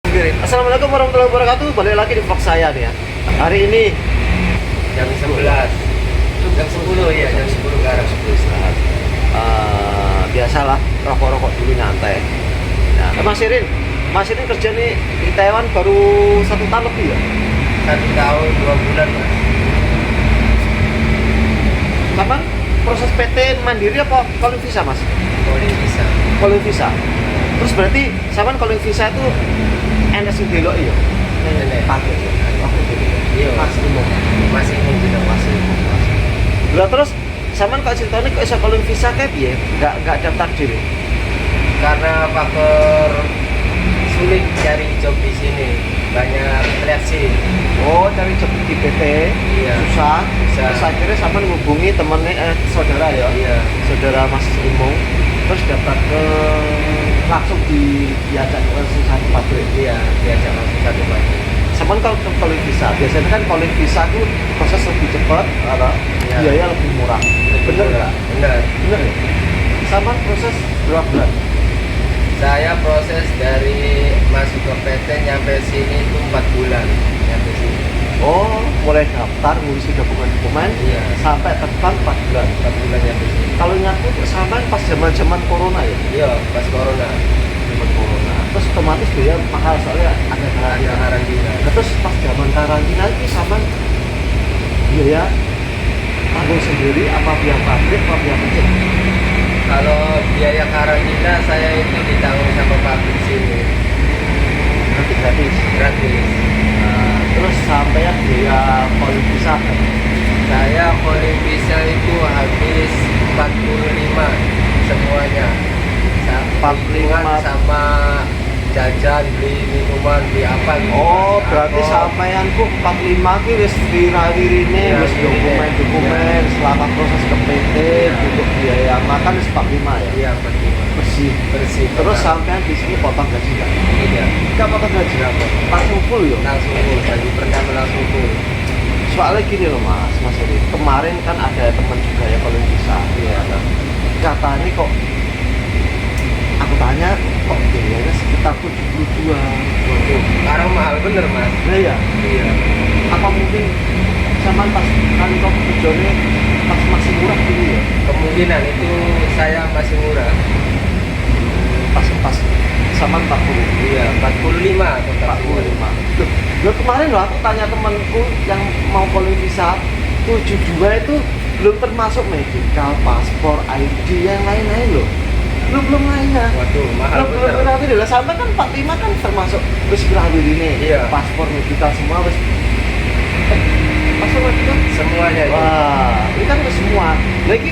Assalamualaikum warahmatullahi wabarakatuh. Balik lagi di vlog saya nih ya. Hari ini jam 11, jam 10 ya, jam 10 ke arah 10 istirahat. Biasalah rokok-rokok dulu nyantai. Nah, Mas Irin kerja nih di Taiwan baru 1 tahun lebih ya? 1 tahun 2 bulan mas. Kapan proses PT mandiri apa calling visa mas? Calling visa. Calling visa. Terus berarti sama calling visa itu NS Delok ya? Nenek. Pakai ya? Iya. Masih umum. Masih juga masih. Lah terus sama kok ceritanya kok bisa calling visa kayak piye? Nggak daftar diri. Karena faktor sulit cari job di sini, banyak seleksi. Oh, cari job di PT. Iya. Susah. Susah. Terus akhirnya sama menghubungi temennya saudara ya. Iya. Saudara Mas Imung. Terus dapat langsung diajak ke satu pabrik. Iya, diajak masuk satu pagi. Sama kalau ke calling visa, biasanya kan calling visa itu proses lebih cepat, Iya. biaya lebih murah. Bener nggak? Benar. Bener ya? Sama proses berapa bulan? Saya proses dari masuk ke PT nyampe sini itu 4 bulan. Nyampe sini. Oh, mulai daftar, ngurusi dokumen-dokumen, Iya. sampai terbang 4 bulan. 4 bulan nyampe sini. Kalau nyatu sama pas zaman corona ya? Iya, pas corona. Zaman corona. Terus otomatis biaya mahal soalnya ada Ada karantina. karantina. Nah, terus pas zaman karantina itu sama biaya tanggung sendiri apa biaya pabrik apa biaya masjid? Kalau biaya karantina saya itu ditanggung sama pabrik sini. Nanti gratis. Gratis. Nah, terus sampai biaya calling visa kan? Saya calling visa itu habis 45 semuanya. 45 sama jajan, beli minuman, beli apa gitu. Oh, berarti Atau- sampean ku 45 ki wis viral-wirine, Iya, wis dokumen-dokumen selama proses ke PT, untuk biaya makan wis 45 ya. Iya, Bersih. bersih. Terus total. sampean di sini potong gaji kan? Iya, Enggak potong gaji apa? Langsung full yo. langsung full, gaji pertama langsung full. Soalnya gini loh Mas Eri. Kemarin kan ada teman juga ya kalau bisa. Iya, kan. Katanya kok aku tanya kok biayanya sekitar 72. Waduh, sekarang mahal bener mas. Nah ya, Iya. apa mungkin sama pas kali kau kerjanya pas masih murah dulu ya? Kemungkinan itu saya masih murah. Pas sama 40. Iya, 45 atau 45. Loh, kemarin loh aku tanya temanku yang mau calling visa 72 itu belum termasuk medical, paspor, ID yang lain-lain loh. Belum lainnya. Waduh, mahal bener. Belum nanti dulu sampai kan 45 kan termasuk wis berakhir ini. Iya. Paspor medical semua wis. Paspor medical Semuanya itu. wah, ini kan wis semua. Lagi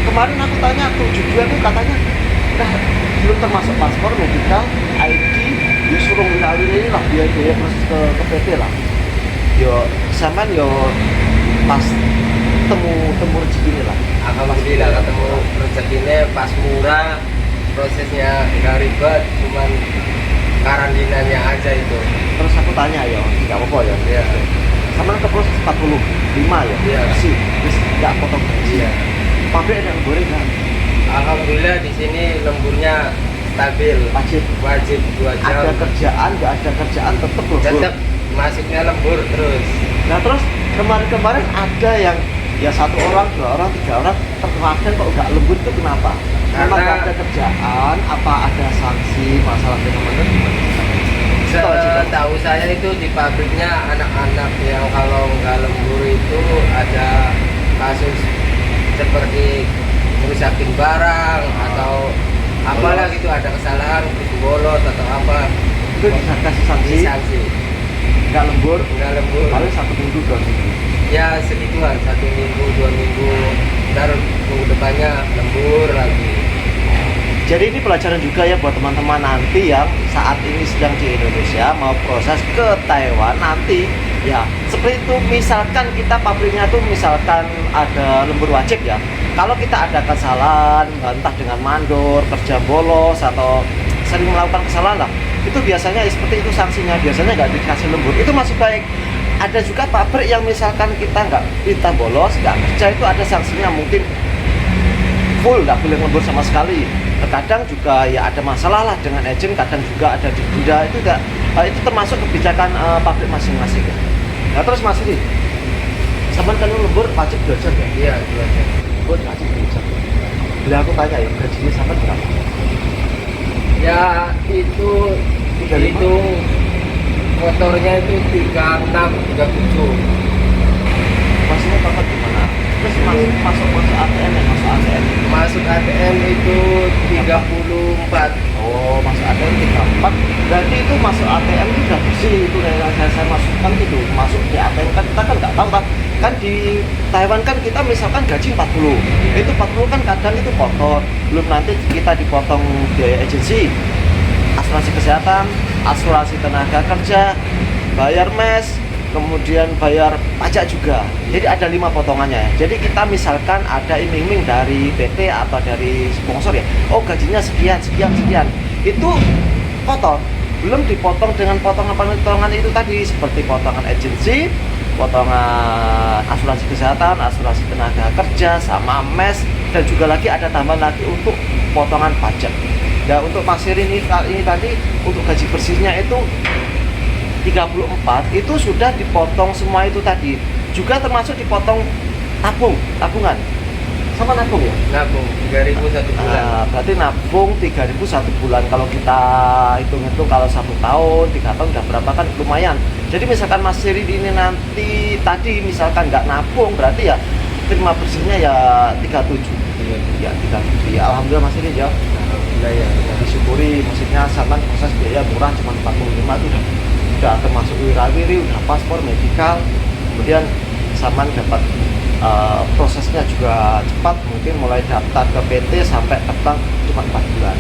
kemarin aku tanya 72 itu katanya udah belum termasuk paspor medical, ID, ya suruh berakhir ini lah biaya proses ke PT lah. Yo sampean yo pas temu rezeki ini lah. Alhamdulillah ketemu rezekinya pas murah, prosesnya nggak ribet, cuman karantinanya aja itu. Terus aku tanya ya, nggak apa-apa ya. Iya. Sama ke proses 45 ya. Iya. Sih, terus nggak potong gaji. Iya. Pabrik ada yang goreng nggak? Alhamdulillah di sini lemburnya stabil, Wajib. wajib 2 jam. Ada kerjaan, nggak ada kerjaan tetep lembur. Tetap masuknya lembur terus. Nah terus kemarin ada yang ya 1 orang, 2 orang, 3 orang terkena kok nggak lembur itu kenapa? Karena Karena- nggak ada kerjaan, apa ada sanksi masalah keamanan gimana? Setahu saya itu di pabriknya anak-anak yang kalau nggak lembur itu ada kasus seperti merusakin barang atau apalah Bolos. gitu, ada kesalahan gitu, bolos atau apa, Itu bisa kasih sanksi, sanksi. nggak lembur, Nggak lembur paling 1 minggu 2 minggu. ya segituan, 1 minggu 2 minggu, ntar minggu depannya lembur lagi. Jadi ini pelajaran juga ya buat teman-teman nanti yang saat ini sedang di Indonesia mau proses ke Taiwan nanti ya seperti itu. Misalkan kita pabriknya tuh misalkan ada lembur wajib ya, kalau kita ada kesalahan entah dengan mandor, kerja bolos atau sering melakukan kesalahan lah, itu biasanya seperti itu sanksinya, biasanya nggak dikasih lembur, itu masih baik. Ada juga pabrik yang misalkan kita nggak bolos, nggak kerja, itu ada sanksinya, mungkin full, nggak boleh lembur sama sekali. Terkadang juga ya ada masalah lah dengan agent, kadang juga ada denda, itu termasuk kebijakan pabrik masing-masing ya. Nah terus Mas Iri, sama kan lembur wajib belajar ya? Iya, belajar. Lembur wajib belajar. Bila aku tanya ya, gajinya sama berapa? Ya itu 35? hitung motornya itu 36, 37. Maksudnya Bapak gimana? Terus masuk ATM ya, masuk ATM. Masuk ATM itu 34. Oh, masuk ATM 34. Berarti itu masuk ATM itu udah bersih itu yang saya masukkan itu. Masuk di ATM kan kita kan nggak tahu kan di Taiwan kan kita misalkan gaji 40. Itu 40 kan kadang itu kotor. Belum nanti kita dipotong biaya agensi, asuransi kesehatan, asuransi tenaga kerja, bayar mes, kemudian bayar pajak juga. Jadi ada 5 potongannya. Jadi kita misalkan ada iming-iming dari PT atau dari sponsor ya, oh gajinya sekian, sekian, sekian, itu potong. Belum dipotong dengan potongan-potongan itu tadi, seperti potongan agensi, potongan asuransi kesehatan, asuransi tenaga kerja, sama mes, dan juga lagi ada tambahan lagi untuk potongan pajak. Nah untuk Mas Iri ini tadi untuk gaji bersihnya itu 34 itu sudah dipotong semua itu tadi, juga termasuk dipotong tabungan sama nabung ya, Nabung 3.000 satu bulan. berarti nabung 3.000 satu bulan. Kalau kita hitung-hitung kalau 1 tahun 3 tahun udah berapa kan lumayan. Jadi misalkan Mas Iri ini nanti tadi misalkan nggak nabung, berarti ya terima bersihnya ya 37 ya 37 ya. Alhamdulillah Mas Iri ya, Alhamdulillah ya. disyukuri, maksudnya sama proses biaya murah cuma 45 itu udah termasuk wirawiri, udah paspor, medikal, kemudian Saman dapat prosesnya juga cepat, mungkin mulai daftar ke PT sampai terbang cuma 4 bulan.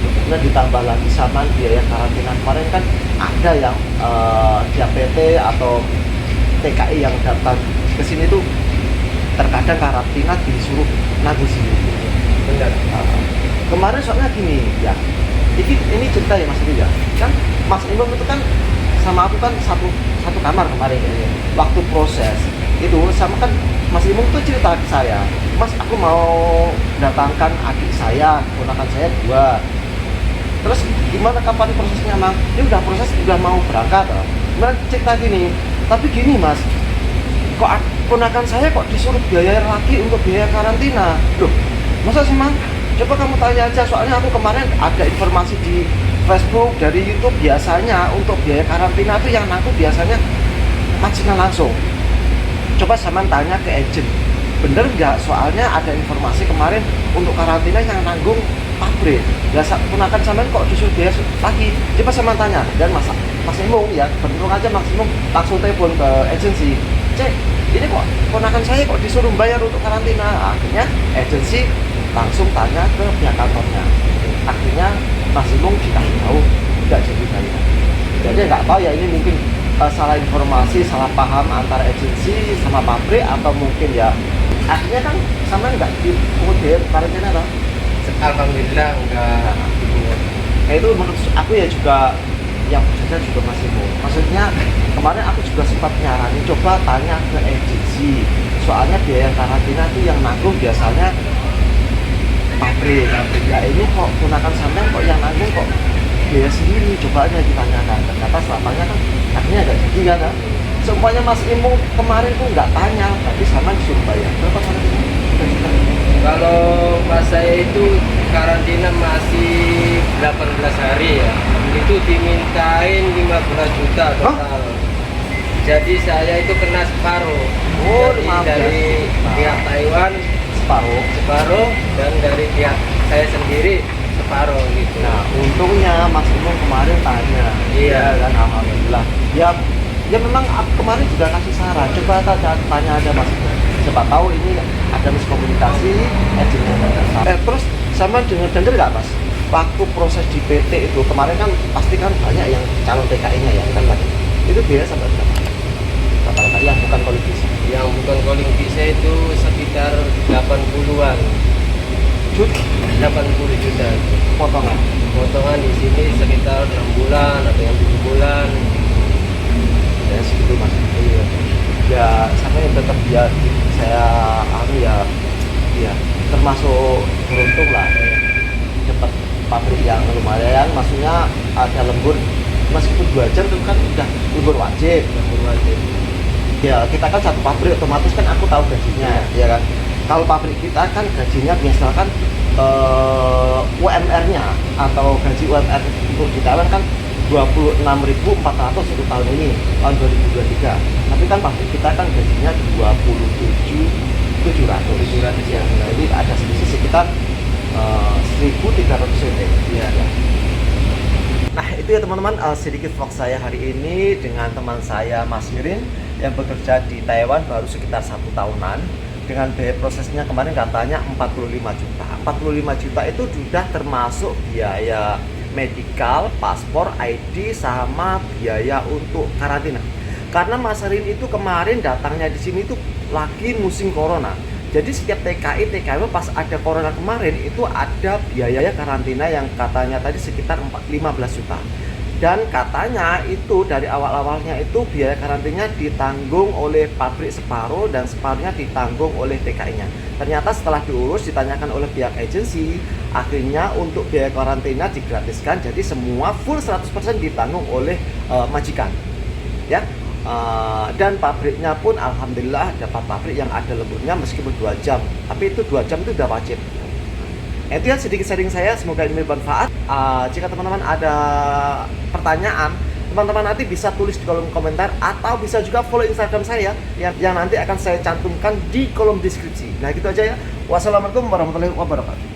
Kemudian ditambah lagi Saman biaya karantina kemarin kan ada yang dia PT atau TKI yang datang ke sini tuh terkadang karantina disuruh nanggung sendiri. Benar. Kemarin soalnya gini ya, ini cerita ya Mas Iri ya, kan Mas Imam itu kan sama aku kan satu kamar kemarin ya. Waktu proses itu sama kan Mas Imam tuh cerita ke saya, Mas aku mau datangkan adik saya, ponakan saya 2. Terus gimana kapan prosesnya Mang? Ini udah proses, udah mau berangkat. Kemudian cerita gini, tapi gini Mas, kok ponakan saya kok disuruh biaya lagi untuk biaya karantina? Loh, masa sih Mang? Coba kamu tanya aja, soalnya aku kemarin ada informasi di Facebook, dari YouTube, biasanya untuk biaya karantina itu yang nanggung biasanya majikan langsung. Coba Saman tanya ke agent, bener nggak? Soalnya ada informasi kemarin untuk karantina yang nanggung pabrik. Biasa ponakan Saman kok disuruh biaya lagi. Coba Saman tanya, dan Mas Imung ya, beruntung aja Mas Imung langsung telepon ke agensi, cek ini kok ponakan saya kok disuruh bayar untuk karantina. Akhirnya agensi langsung tanya ke pihak kantornya, akhirnya Mas Imung dikasih tahu tidak jadi bayar. Jadi nggak tahu ya, ini mungkin salah informasi, salah paham antara agensi sama pabrik, atau mungkin ya akhirnya kan sama nggak dipungut biaya karantina toh? Alhamdulillah enggak. Nah itu menurut aku ya juga yang bekerja juga Mas Imung. Maksudnya kemarin aku juga sempat nyaranin coba tanya ke agensi, soalnya biaya karantina itu yang nanggung biasanya pabrik. Ya ini kok gunakan sampean kok yang nanggung kok biaya sendiri, coba aja ditanyakan. Ternyata selamanya kan akhirnya nggak jadi kan. Semuanya Mas Imung kemarin tuh nggak tanya, tapi sama disuruh bayar berapa karantina? Kalau pas saya itu karantina masih 18 hari ya, itu dimintain 15 juta total. Jadi saya itu kena separuh. Oh, Jadi 15 dari juta. pihak Taiwan separuh dan dari pihak saya sendiri separuh gitu. Nah, untungnya Mas Imung kemarin tanya. Iya. Dan alhamdulillah. Ya memang kemarin juga kasih saran. Coba tanya aja Mas Imung. Siapa tahu ini ada miskomunikasi, agennya. Terus sama dengar nggak Mas? Waktu proses di PT itu kemarin kan pasti kan banyak yang calon TKI-nya ya kan tadi. Itu biaya sampai berapa? Rata-rata yang bukan calling visa. Yang bukan calling visa itu sekitar 80-an. 80 juta. Potongan. Potongan di sini sekitar 6 bulan, ada yang 7 bulan. Ya segitu Mas. Iya. Ya sama yang tetap ya saya ya termasuk beruntung lah dapat pabrik yang lumayan, maksudnya ada lembur meskipun 2 jam itu kan udah lembur wajib. Ya kita kan satu pabrik otomatis kan aku tahu gajinya ya kan. Kalau pabrik kita kan gajinya misalkan UMR-nya atau gaji UMR untuk di Taiwan kan 26.400 untuk tahun ini, tahun 2023. Tapi kan pabrik kita kan gajinya 27.700 ya. Jadi ada selisih sekitar 1.300 CT. Iya. Nah itu ya teman-teman, sedikit vlog saya hari ini dengan teman saya Mas Mirin yang bekerja di Taiwan baru sekitar 1 tahunan. Dengan biaya prosesnya kemarin katanya 45 juta. 45 juta itu sudah termasuk biaya medikal, paspor, ID, sama biaya untuk karantina. Karena Mas Rin itu kemarin datangnya di sini itu lagi musim corona. Jadi setiap TKI, TKW pas ada corona kemarin itu ada biaya karantina yang katanya tadi sekitar 15 juta. Dan katanya itu dari awal-awalnya itu biaya karantinanya ditanggung oleh pabrik separuh dan separuhnya ditanggung oleh TKI-nya. Ternyata setelah diurus, ditanyakan oleh pihak agensi, akhirnya untuk biaya karantina digratiskan. Jadi semua full 100% ditanggung oleh majikan. Ya. Dan pabriknya pun alhamdulillah dapat pabrik yang ada lemburnya meskipun 2 jam. Tapi itu 2 jam itu udah wajib. Itu ya sedikit sharing saya, semoga ini bermanfaat. Jika teman-teman ada pertanyaan, teman-teman nanti bisa tulis di kolom komentar atau bisa juga follow Instagram saya yang nanti akan saya cantumkan di kolom deskripsi. Nah gitu aja ya. Wassalamualaikum warahmatullahi wabarakatuh.